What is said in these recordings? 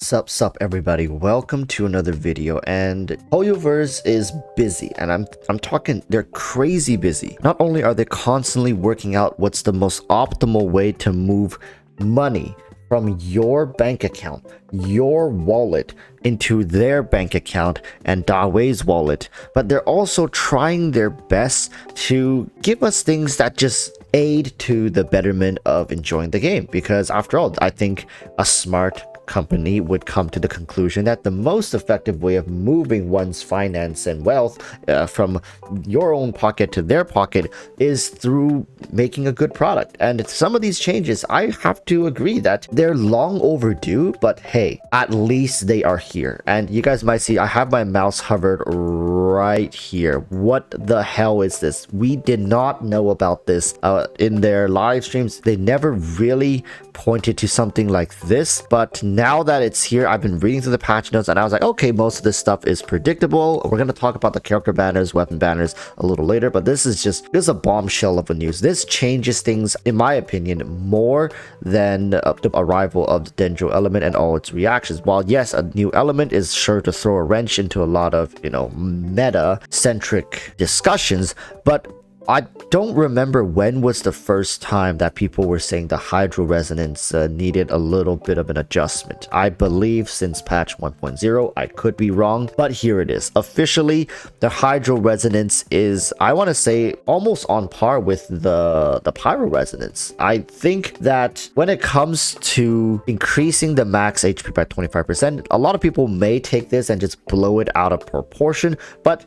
Sup everybody, welcome to another video. And EroticWalruss is busy, and I'm talking they're crazy busy. Not only are they constantly working out what's the most optimal way to move money from your bank account, your wallet, into their bank account and Dawei's wallet, but they're also trying their best to give us things that just aid to the betterment of enjoying the game. Because after all, I think a smart company would come to the conclusion that the most effective way of moving one's finance and wealth from your own pocket to their pocket is through making a good product. And some of these changes, I have to agree that they're long overdue, but hey, at least they are here. And you guys might see I have my mouse hovered right here. What the hell is this? We did not know about this in their live streams. They never really pointed to something like this, but now that it's here, I've been reading through the patch notes and I was like, okay, most of this stuff is predictable. We're going to talk about the character banners, weapon banners a little later, but this is a bombshell of a news. This changes things, in my opinion, more than the arrival of the Dendro element and all its reactions. While yes, a new element is sure to throw a wrench into a lot of, meta-centric discussions, but I don't remember when was the first time that people were saying the hydro resonance needed a little bit of an adjustment. I believe since patch 1.0, I could be wrong, but here it is. Officially, the hydro resonance is, I want to say, almost on par with the pyro resonance. I think that when it comes to increasing the max HP by 25%, a lot of people may take this and just blow it out of proportion, but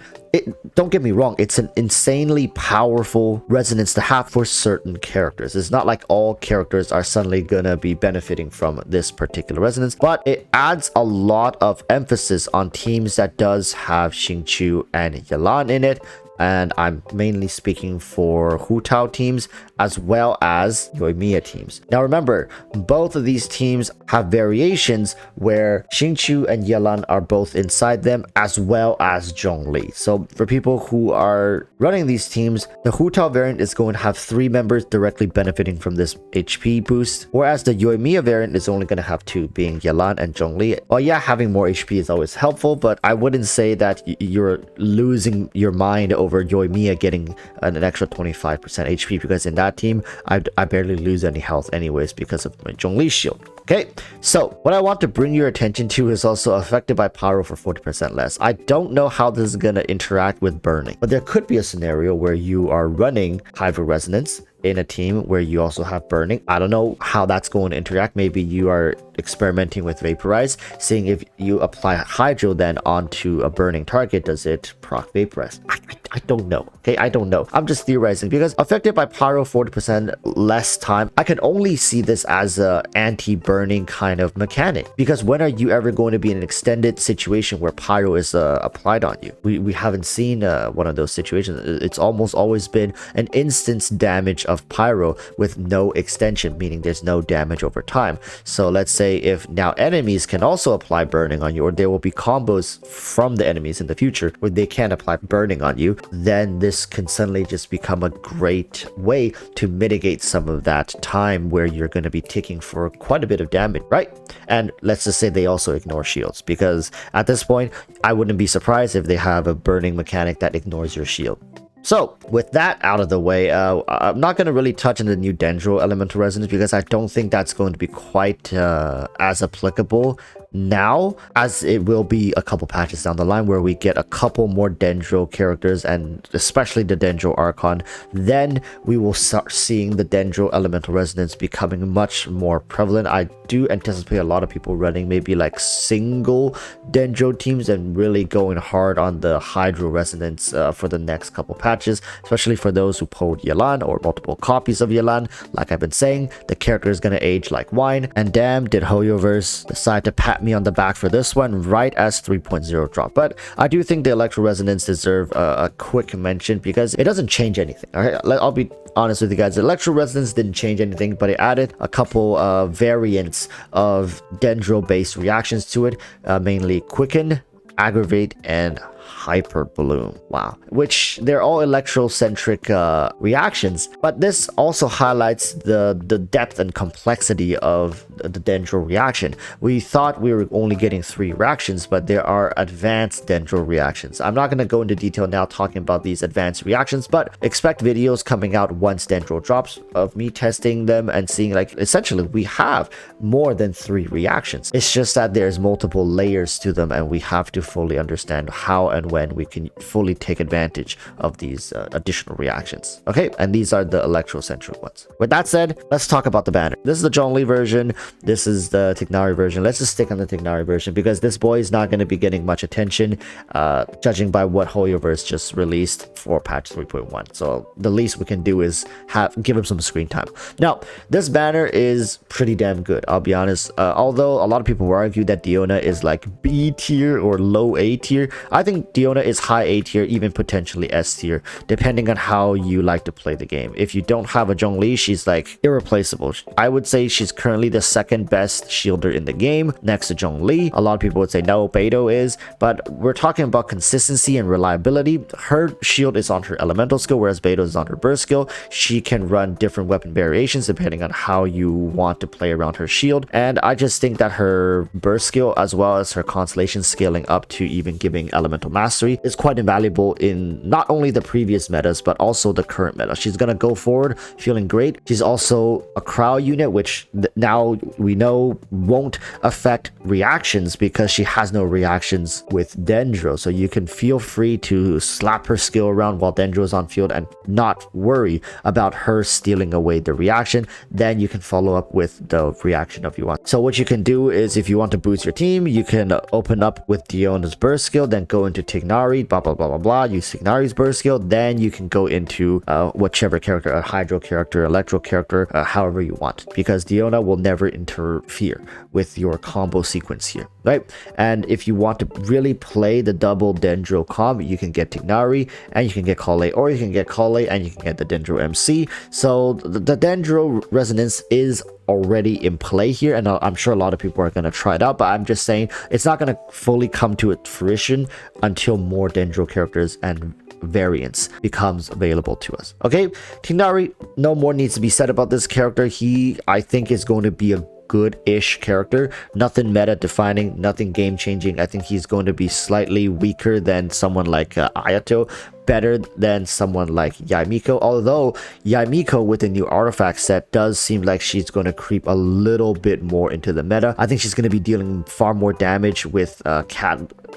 don't get me wrong, it's an insanely powerful resonance to have for certain characters. It's not like all characters are suddenly gonna be benefiting from this particular resonance, but it adds a lot of emphasis on teams that does have Xingqiu and Yelan in it. And I'm mainly speaking for Hu Tao teams as well as Yoimiya teams. Now remember, both of these teams have variations where Xingqiu and Yelan are both inside them, as well as Zhongli. So for people who are running these teams, the Hu Tao variant is going to have 3 members directly benefiting from this HP boost, whereas the Yoimiya variant is only going to have 2, being Yelan and Zhongli. Well, yeah, having more HP is always helpful, but I wouldn't say that you're losing your mind over Yoimiya getting an extra 25% HP, because in that team I barely lose any health anyways because of my Zhongli's shield. Okay, so what I want to bring your attention to is also affected by pyro for 40% less. I don't know how this is going to interact with burning, but there could be a scenario where you are running hydro resonance in a team where you also have burning. I don't know how that's going to interact. Maybe you are experimenting with vaporize, seeing if you apply hydro then onto a burning target, does it proc vaporize? I don't know. Okay, I don't know. I'm just theorizing, because affected by pyro 40% less time, I can only see this as a anti-burning kind of mechanic, because when are you ever going to be in an extended situation where pyro is applied on you? We haven't seen one of those situations. It's almost always been an instance damage of pyro with no extension, meaning there's no damage over time. So let's say if now enemies can also apply burning on you, or there will be combos from the enemies in the future where they can apply burning on you, then this can suddenly just become a great way to mitigate some of that time where you're going to be ticking for quite a bit of damage, right? And let's just say they also ignore shields, because at this point I wouldn't be surprised if they have a burning mechanic that ignores your shield. So with that out of the way, I'm not going to really touch on the new Dendro elemental resonance, because I don't think that's going to be quite as applicable now as it will be a couple patches down the line, where we get a couple more Dendro characters, and especially the Dendro Archon. Then we will start seeing the Dendro elemental resonance becoming much more prevalent. I do anticipate a lot of people running maybe like single Dendro teams and really going hard on the hydro resonance for the next couple patches, especially for those who pulled Yelan or multiple copies of Yelan. Like I've been saying, the character is going to age like wine, and damn did EroticWalruss decide to pat me on the back for this one right as 3.0 drop. But I do think the electro resonance deserve a quick mention, because it doesn't change anything. All right, I'll be honest with you guys. Electro resonance didn't change anything, but it added a couple variants of Dendro based reactions to it, mainly quicken, aggravate, and Hyper Bloom. Wow. Which they're all electrocentric reactions, but this also highlights the depth and complexity of the Dendro reaction. We thought we were only getting 3 reactions, but there are advanced Dendro reactions. I'm not going to go into detail now talking about these advanced reactions, but expect videos coming out once Dendro drops of me testing them and seeing, like, essentially we have more than 3 reactions. It's just that there's multiple layers to them, and we have to fully understand how and when we can fully take advantage of these additional reactions. Okay, and these are the electrocentric ones. With that said, let's talk about the banner. This is the Zhongli version. This is the Tighnari version. Let's just stick on the Tighnari version because this boy is not going to be getting much attention, judging by what Hoyoverse just released for patch 3.1. So the least we can do is give him some screen time. Now, this banner is pretty damn good, I'll be honest. Although a lot of people will argue that Diona is like B tier or low A tier, I think Diona is high A tier, even potentially S tier, depending on how you like to play the game. If you don't have a Zhongli, she's like irreplaceable. I would say she's currently the second best shielder in the game next to Zhongli. A lot of people would say no, Beidou is, but we're talking about consistency and reliability. Her shield is on her elemental skill, whereas Beidou is on her burst skill. She can run different weapon variations depending on how you want to play around her shield, and I just think that her burst skill as well as her constellation scaling up to even giving elemental mastery is quite invaluable in not only the previous metas but also the current meta. She's gonna go forward feeling great. She's also a crowd unit, which now we know won't affect reactions because she has no reactions with Dendro, so you can feel free to slap her skill around while Dendro is on field and not worry about her stealing away the reaction. Then you can follow up with the reaction if you want. So what you can do is, if you want to boost your team, you can open up with Diona's burst skill, then go into Tighnari, blah blah blah blah blah, use Tighnari's burst skill, then you can go into whichever character, a Hydro character, Electro character, however you want, because Diona will never interfere with your combo sequence here, right? And if you want to really play the double Dendro combo, you can get Tighnari and you can get Kale, or you can get Kale and you can get the Dendro MC. So the Dendro resonance is already in play here, and I'm sure a lot of people are going to try it out, but I'm just saying it's not going to fully come to fruition until more Dendro characters and variants becomes available to us. Okay, Tighnari, no more needs to be said about this character. I think is going to be a good-ish character, nothing meta defining, nothing game changing. I think he's going to be slightly weaker than someone like Ayato, better than someone like Yaimiko, although Yaimiko with the new artifact set does seem like she's going to creep a little bit more into the meta. I think she's going to be dealing far more damage with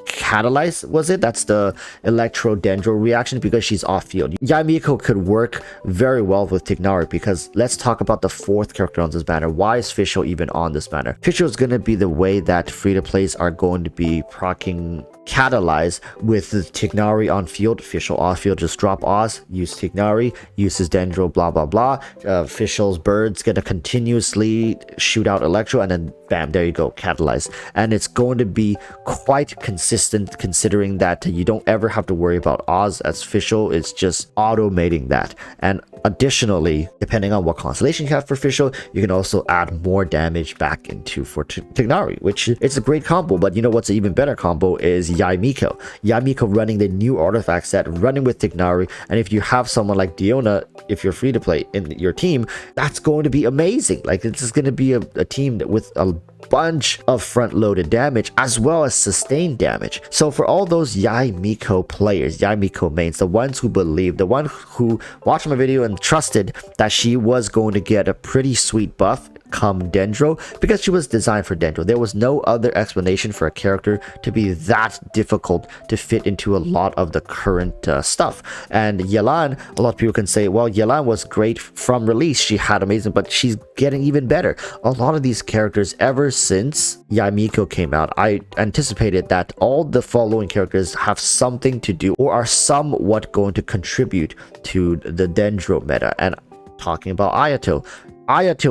Catalyze, was it? That's the Electro Dendro reaction, because she's off field. Yaimiko could work very well with Tighnari, because let's talk about the 4th character on this banner. Why is Fischl even on this banner? Fischl is going to be the way that free-to-plays are going to be proccing Catalyze with the Tighnari on field. Fischl off field, just drop Oz, use Tighnari, uses Dendro, blah blah blah. Fischl's bird's gonna continuously shoot out Electro, and then bam, there you go, Catalyze. And it's going to be quite consistent, considering that you don't ever have to worry about Oz, as Fischl is just automating that. And additionally, depending on what constellation you have for Fischl, you can also add more damage back into for Tighnari, which it's a great combo. But you know what's an even better combo is Yaimiko. Yaimiko running the new artifact set, running with Tighnari, and if you have someone like Diona, if you're free to play in your team, that's going to be amazing. Like, this is going to be a team that with a bunch of front-loaded damage as well as sustained damage. So for all those Yaimiko players, Yaimiko mains, the ones who believe, the one who watched my video and trusted that she was going to get a pretty sweet buff come Dendro, because she was designed for Dendro. There was no other explanation for a character to be that difficult to fit into a lot of the current stuff. And Yelan, a lot of people can say, well, Yelan was great from release, she had amazing, but she's getting even better. A lot of these characters, ever since Yaimiko came out, I anticipated that all the following characters have something to do or are somewhat going to contribute to the Dendro meta. And talking about Ayato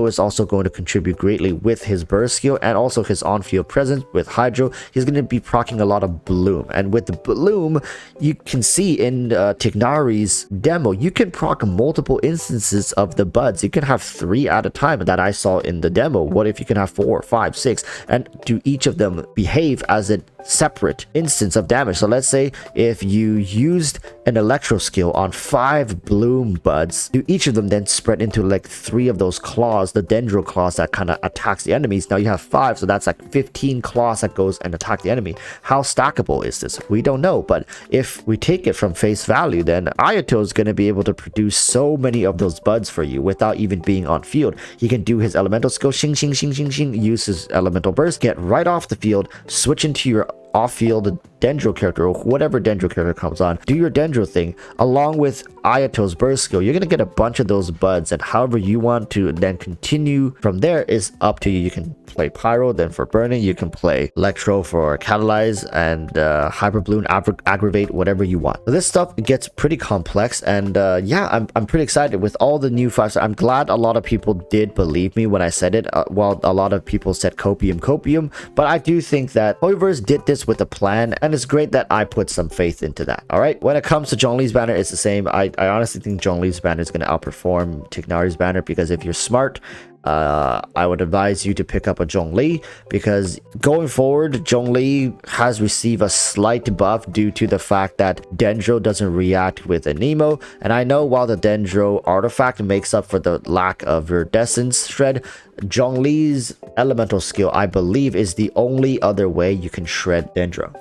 is also going to contribute greatly with his burst skill and also his on-field presence with Hydro. He's going to be proccing a lot of Bloom, and with the Bloom, you can see in Tighnari's demo, you can proc multiple instances of the buds. You can have 3 at a time that I saw in the demo. What if you can have 4, 5, 6, and do each of them behave as it separate instance of damage. So let's say if you used an electro skill on 5 bloom buds, do each of them then spread into like 3 of those claws, the dendro claws that kind of attacks the enemies. Now you have 5, so that's like 15 claws that goes and attack the enemy. How stackable is this? We don't know, but if we take it from face value, then Ayato is going to be able to produce so many of those buds for you without even being on field. He can do his elemental skill, shing shing shing shing shing, use his elemental burst, get right off the field, switch into your off-field dendro character or whatever dendro character comes on, do your dendro thing along with Ayato's burst skill. You're gonna get a bunch of those buds, and however you want to then continue from there is up to you. You can play pyro, then for burning you can play electro for catalyze, and hyper balloon, aggravate, whatever you want. So this stuff gets pretty complex, and yeah, I'm pretty excited with all the new 5-star. I'm glad a lot of people did believe me when I said it, while a lot of people said copium, but I do think that Hoyoverse did this with a plan, and it's great that I put some faith into that. All right, when it comes to Zhongli's banner, it's the same. I honestly think Zhongli's banner is going to outperform Tignari's banner, because if you're smart, I would advise you to pick up a Zhongli, because going forward Zhongli has received a slight buff due to the fact that Dendro doesn't react with a Nemo. And I know while the Dendro artifact makes up for the lack of iridescence shred, Zhongli's elemental skill, I believe, is the only other way you can shred Dendro.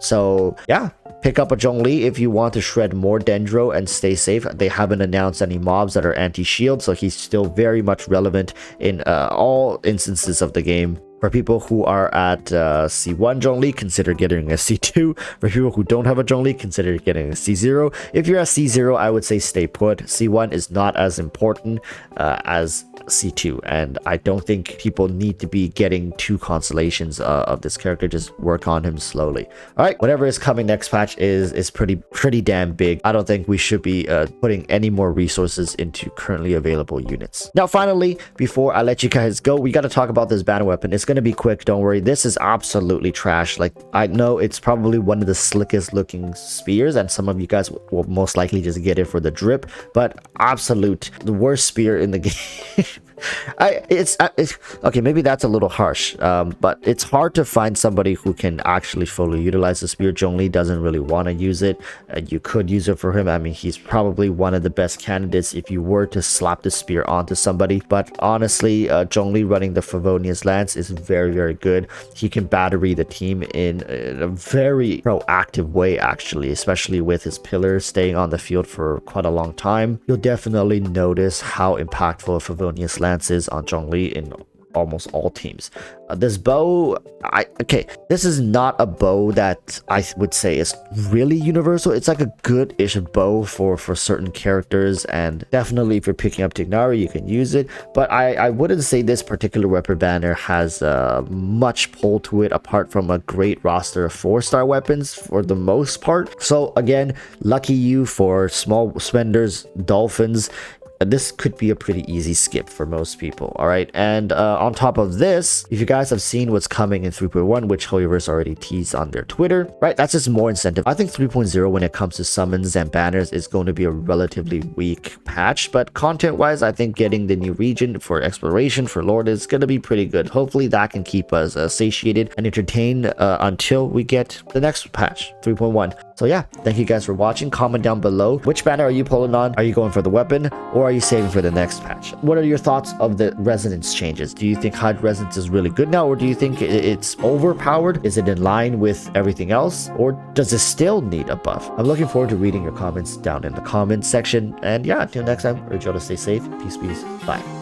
So yeah, pick up a Zhongli if you want to shred more Dendro and stay safe. They haven't announced any mobs that are anti-shield, so he's still very much relevant in all instances of the game. For people who are at C1 Zhongli, consider getting a C2. For people who don't have a Zhongli, consider getting a C0. If you're at C0, I would say stay put. C1 is not as important as C2, and I don't think people need to be getting 2 constellations of this character. Just work on him slowly. All right, whatever is coming next patch is pretty damn big. I don't think we should be putting any more resources into currently available units. Now finally, before I let you guys go, we got to talk about this banner weapon. It's gonna be quick, don't worry. This is absolutely trash. Like, I know it's probably one of the slickest looking spears, and some of you guys will most likely just get it for the drip, but absolute the worst spear in the game. It's okay, maybe that's a little harsh, but it's hard to find somebody who can actually fully utilize the spear. Zhongli doesn't really want to use it. You could use it for him. I mean, he's probably one of the best candidates if you were to slap the spear onto somebody, but honestly, Zhongli running the Favonius Lance is very, very good. He can battery the team in a very proactive way, actually, especially with his pillar staying on the field for quite a long time. You'll definitely notice how impactful a Favonius Lance is on Zhongli in almost all teams. This bow, this is not a bow that I would say is really universal. It's like a good-ish bow for certain characters, and definitely if you're picking up Tignari, you can use it, but I wouldn't say this particular weapon banner has much pull to it apart from a great roster of 4-star weapons for the most part. So again, lucky you for small spenders, dolphins. This could be a pretty easy skip for most people. All right, and on top of this, if you guys have seen what's coming in 3.1, which Hoyoverse already teased on their Twitter, right, that's just more incentive. I think 3.0 when it comes to summons and banners is going to be a relatively weak patch, but content wise, I think getting the new region for exploration for Lord is going to be pretty good. Hopefully that can keep us satiated and entertained until we get the next patch, 3.1. So yeah, thank you guys for watching. Comment down below, which banner are you pulling on? Are you going for the weapon, or are you saving for the next patch? What are your thoughts of the resonance changes? Do you think high resonance is really good now, or do you think it's overpowered? Is it in line with everything else, or does it still need a buff? I'm looking forward to reading your comments down in the comments section, and yeah, until next time, urge you all to stay safe. Peace, bye.